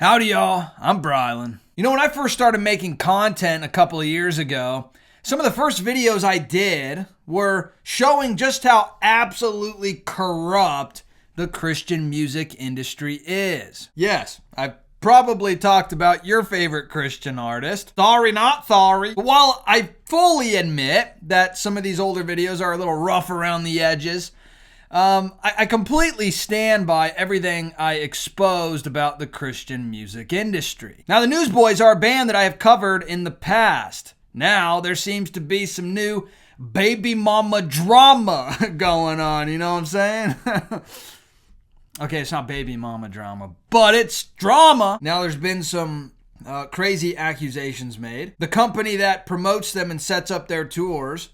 Howdy y'all, I'm Brylan. You know, when I first started making content a couple of years ago, some of the first videos I did were showing just how absolutely corrupt the Christian music industry is. Yes, I've probably talked about your favorite Christian artist. Sorry, not sorry. But while I fully admit that some of these older videos are a little rough around the edges, I completely stand by everything I exposed about the Christian music industry. Now, the Newsboys are a band that I have covered in the past. Now, there seems to be some new baby mama drama going on, you know what I'm saying? Okay, it's not baby mama drama, but it's drama. Now, there's been some crazy accusations made. The company that promotes them and sets up their tours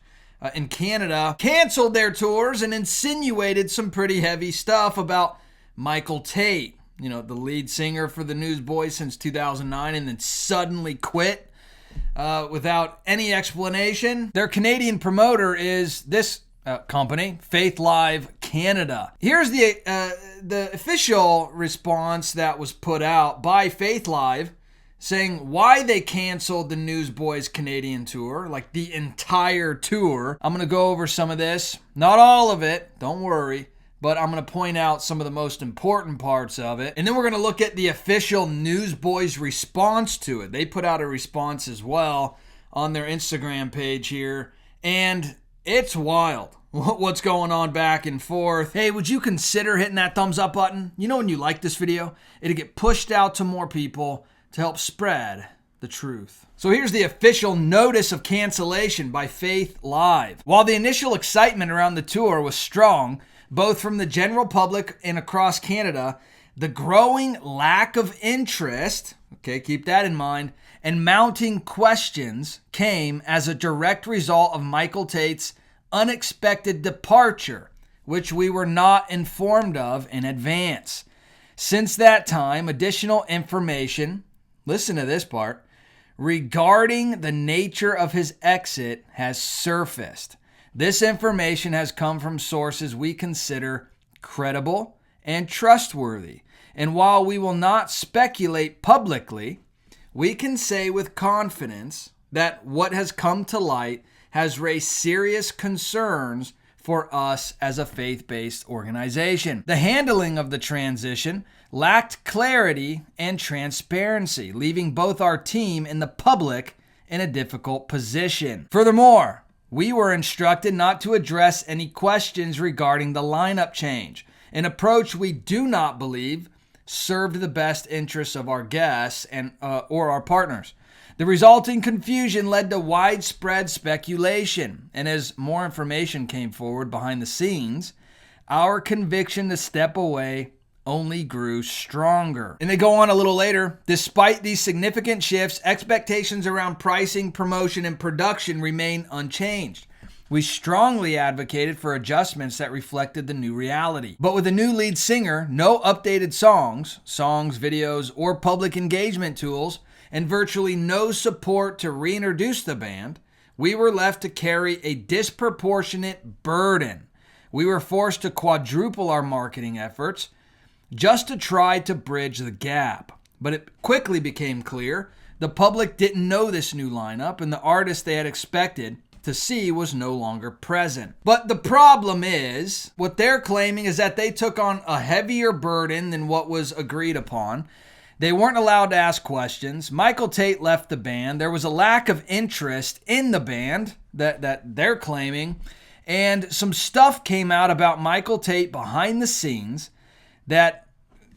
in Canada canceled their tours and insinuated some pretty heavy stuff about Michael Tait, you know, the lead singer for the Newsboys since 2009, and then suddenly quit without any explanation. Their Canadian promoter is this company, Faith Live Canada. Here's the official response that was put out by Faith Live, saying why they canceled the Newsboys Canadian tour, like the entire tour. I'm going to go over some of this. Not all of it, don't worry, but I'm going to point out some of the most important parts of it. And then we're going to look at the official Newsboys response to it. They put out a response as well on their Instagram page here, and it's wild what's going on back and forth. Hey, would you consider hitting that thumbs up button? You know, when you like this video, it'll get pushed out to more people to help spread the truth. So here's the official notice of cancellation by Faith Live. While the initial excitement around the tour was strong, both from the general public and across Canada, the growing lack of interest, okay, keep that in mind, and mounting questions came as a direct result of Michael Tait's unexpected departure, which we were not informed of in advance. Since that time, additional information, listen to this part, regarding the nature of his exit has surfaced. This information has come from sources we consider credible and trustworthy. And while we will not speculate publicly, we can say with confidence that what has come to light has raised serious concerns for us as a faith-based organization. The handling of the transition lacked clarity and transparency, leaving both our team and the public in a difficult position. Furthermore, we were instructed not to address any questions regarding the lineup change, an approach we do not believe served the best interests of our guests and or our partners. The resulting confusion led to widespread speculation, and as more information came forward behind the scenes, our conviction to step away only grew stronger. And they go on a little later, despite these significant shifts, expectations around pricing, promotion, and production remain unchanged. We strongly advocated for adjustments that reflected the new reality. But with a new lead singer, no updated songs, videos, or public engagement tools, and virtually no support to reintroduce the band, we were left to carry a disproportionate burden. We were forced to quadruple our marketing efforts just to try to bridge the gap. But it quickly became clear the public didn't know this new lineup, and the artist they had expected to see was no longer present. But the problem is, what they're claiming is that they took on a heavier burden than what was agreed upon. They weren't allowed to ask questions. Michael Tait left the band. There was a lack of interest in the band that they're claiming. And some stuff came out about Michael Tait behind the scenes that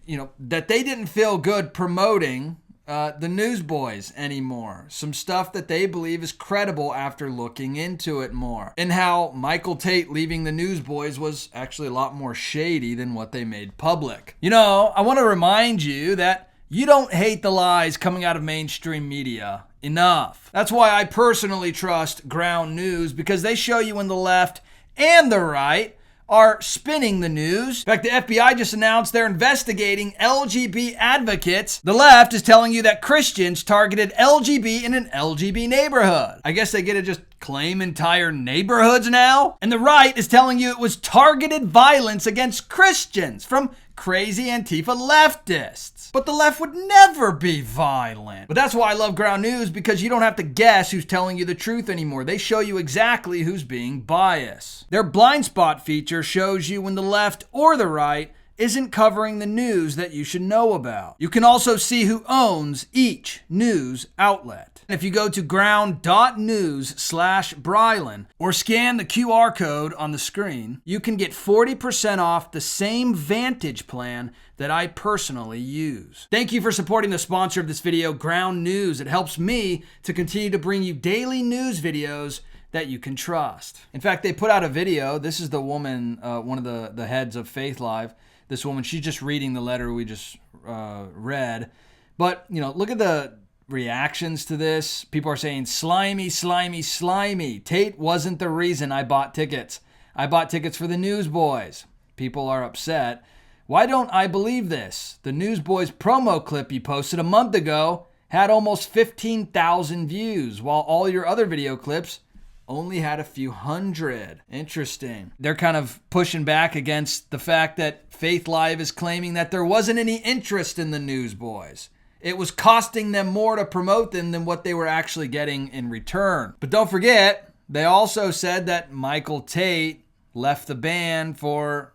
they didn't feel good promoting the Newsboys anymore. Some stuff that they believe is credible after looking into it more. And how Michael Tait leaving the Newsboys was actually a lot more shady than what they made public. You know, I want to remind you that you don't hate the lies coming out of mainstream media enough. That's why I personally trust Ground News, because they show you when the left and the right are spinning the news. In fact, the FBI just announced they're investigating LGBT advocates. The left is telling you that Christians targeted LGB in an LGB neighborhood. I guess they get to just claim entire neighborhoods now. And the right is telling you it was targeted violence against Christians from crazy Antifa leftists. But the left would never be violent. But that's why I love Ground News, because you don't have to guess who's telling you the truth anymore. They show you exactly who's being biased. Their blind spot feature shows you when the left or the right isn't covering the news that you should know about. You can also see who owns each news outlet. If you go to ground.news/Brylan or scan the QR code on the screen, you can get 40% off the same Vantage plan that I personally use. Thank you for supporting the sponsor of this video, Ground News. It helps me to continue to bring you daily news videos that you can trust. In fact, they put out a video. This is the woman, one of the heads of Faith Live. This woman, she's just reading the letter we just read. But, look at the reactions to this. People are saying, slimy, slimy, slimy. Tate wasn't the reason I bought tickets. I bought tickets for the Newsboys. People are upset. Why don't I believe this? The Newsboys promo clip you posted a month ago had almost 15,000 views, while all your other video clips only had a few hundred. Interesting. They're kind of pushing back against the fact that Faith Live is claiming that there wasn't any interest in the Newsboys. It was costing them more to promote them than what they were actually getting in return. But don't forget, they also said that Michael Tait left the band for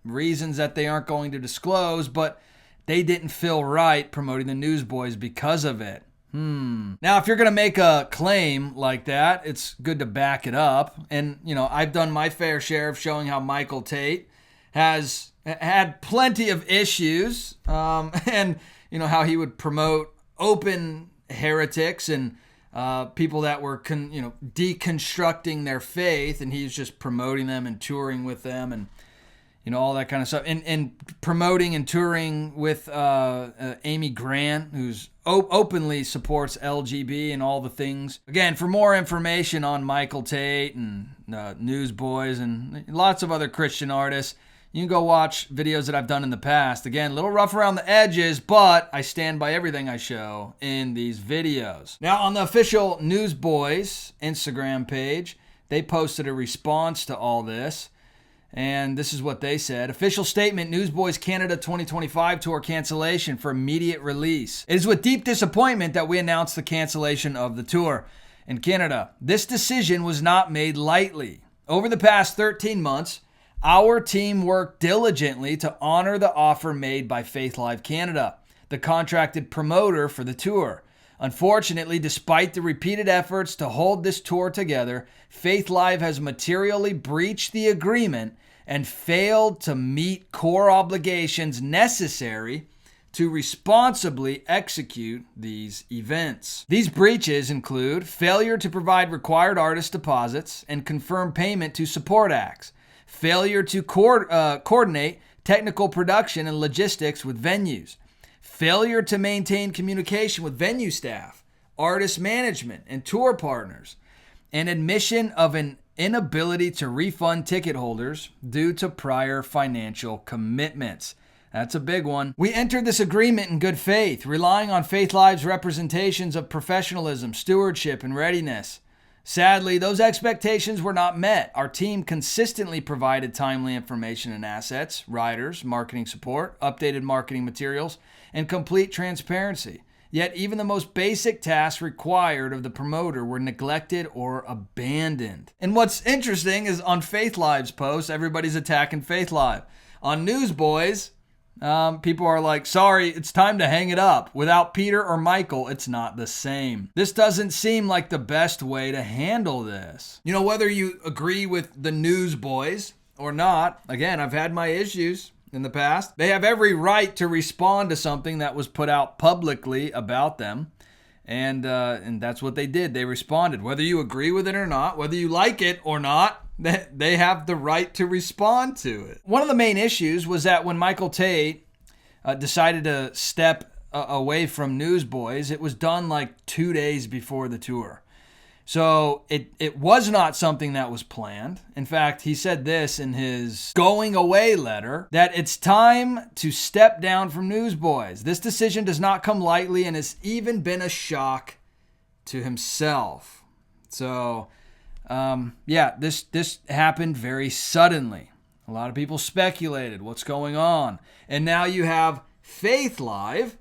reasons that they aren't going to disclose, but they didn't feel right promoting the Newsboys because of it. Now, if you're going to make a claim like that, it's good to back it up. And, I've done my fair share of showing how Michael Tait has had plenty of issues, and, how he would promote open heretics and people that were, deconstructing their faith, and he's just promoting them and touring with them and, all that kind of stuff. And promoting and touring with Amy Grant, who's openly supports LGB and all the things. Again, for more information on Michael Tait and Newsboys and lots of other Christian artists, you can go watch videos that I've done in the past. Again, a little rough around the edges, but I stand by everything I show in these videos. Now, on the official Newsboys Instagram page, they posted a response to all this. And this is what they said. Official statement, Newsboys Canada 2025 tour cancellation for immediate release. It is with deep disappointment that we announce the cancellation of the tour in Canada. This decision was not made lightly. Over the past 13 months, our team worked diligently to honor the offer made by Faith Live Canada, the contracted promoter for the tour. Unfortunately, despite the repeated efforts to hold this tour together, Faith Live has materially breached the agreement and failed to meet core obligations necessary to responsibly execute these events. These breaches include failure to provide required artist deposits and confirm payment to support acts, failure to coordinate technical production and logistics with venues, failure to maintain communication with venue staff, artist management, and tour partners, and admission of an inability to refund ticket holders due to prior financial commitments. That's a big one. We entered this agreement in good faith, relying on Faith Live's representations of professionalism, stewardship, and readiness. Sadly, those expectations were not met. Our team consistently provided timely information and assets, riders, marketing support, updated marketing materials, and complete transparency. Yet even the most basic tasks required of the promoter were neglected or abandoned. And what's interesting is on Faith Live's post, everybody's attacking Faith Live. On Newsboys, people are like, sorry, it's time to hang it up. Without Peter or Michael, it's not the same. This doesn't seem like the best way to handle this. Whether you agree with the Newsboys or not, again, I've had my issues in the past. They have every right to respond to something that was put out publicly about them. And that's what they did. They responded. Whether you agree with it or not, whether you like it or not, they have the right to respond to it. One of the main issues was that when Michael Tait decided to step away from Newsboys, it was done like 2 days before the tour. So it was not something that was planned. In fact, he said this in his going away letter, that it's time to step down from Newsboys. This decision does not come lightly and has even been a shock to himself. So this happened very suddenly. A lot of people speculated what's going on. And now you have Faith Live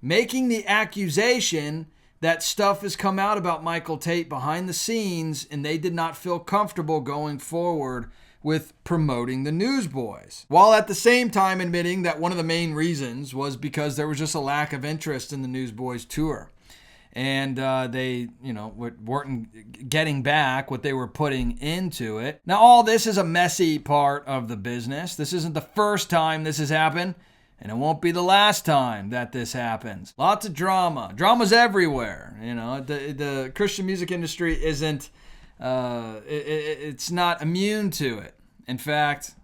making the accusation that stuff has come out about Michael Tait behind the scenes, and they did not feel comfortable going forward with promoting the Newsboys, while at the same time admitting that one of the main reasons was because there was just a lack of interest in the Newsboys tour. And they, weren't getting back what they were putting into it. Now, all this is a messy part of the business. This isn't the first time this has happened, and it won't be the last time that this happens. Lots of drama. Drama's everywhere. The Christian music industry isn't, it's not immune to it. In fact,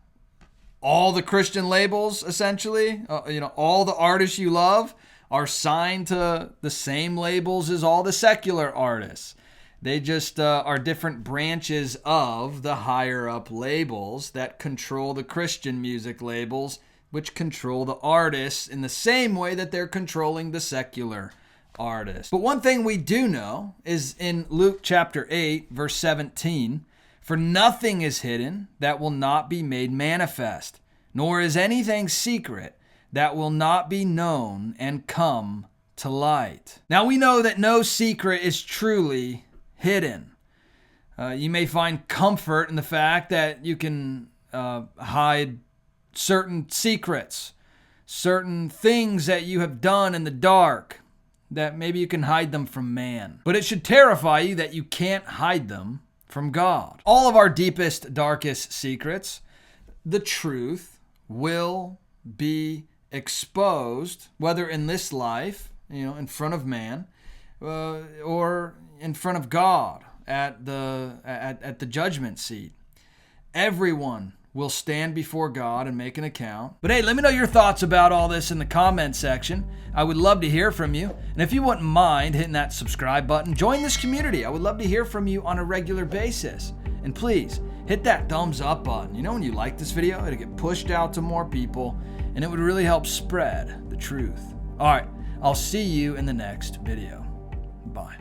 all the Christian labels, essentially, all the artists you love are signed to the same labels as all the secular artists. They just are different branches of the higher up labels that control the Christian music labels, which control the artists in the same way that they're controlling the secular artists. But one thing we do know is in Luke chapter 8, verse 17, "For nothing is hidden that will not be made manifest, nor is anything secret that will not be known and come to light." Now we know that no secret is truly hidden. You may find comfort in the fact that you can hide certain secrets, certain things that you have done in the dark, that maybe you can hide them from man. But it should terrify you that you can't hide them from God. All of our deepest, darkest secrets, the truth will be exposed, whether in this life, in front of man, or in front of God at the judgment seat. Everyone will stand before God and make an account. But hey, let me know your thoughts about all this in the comment section. I would love to hear from you. And if you wouldn't mind hitting that subscribe button, join this community. I would love to hear from you on a regular basis. And please, hit that thumbs up button. When you like this video, it'll get pushed out to more people, and it would really help spread the truth. All right, I'll see you in the next video. Bye.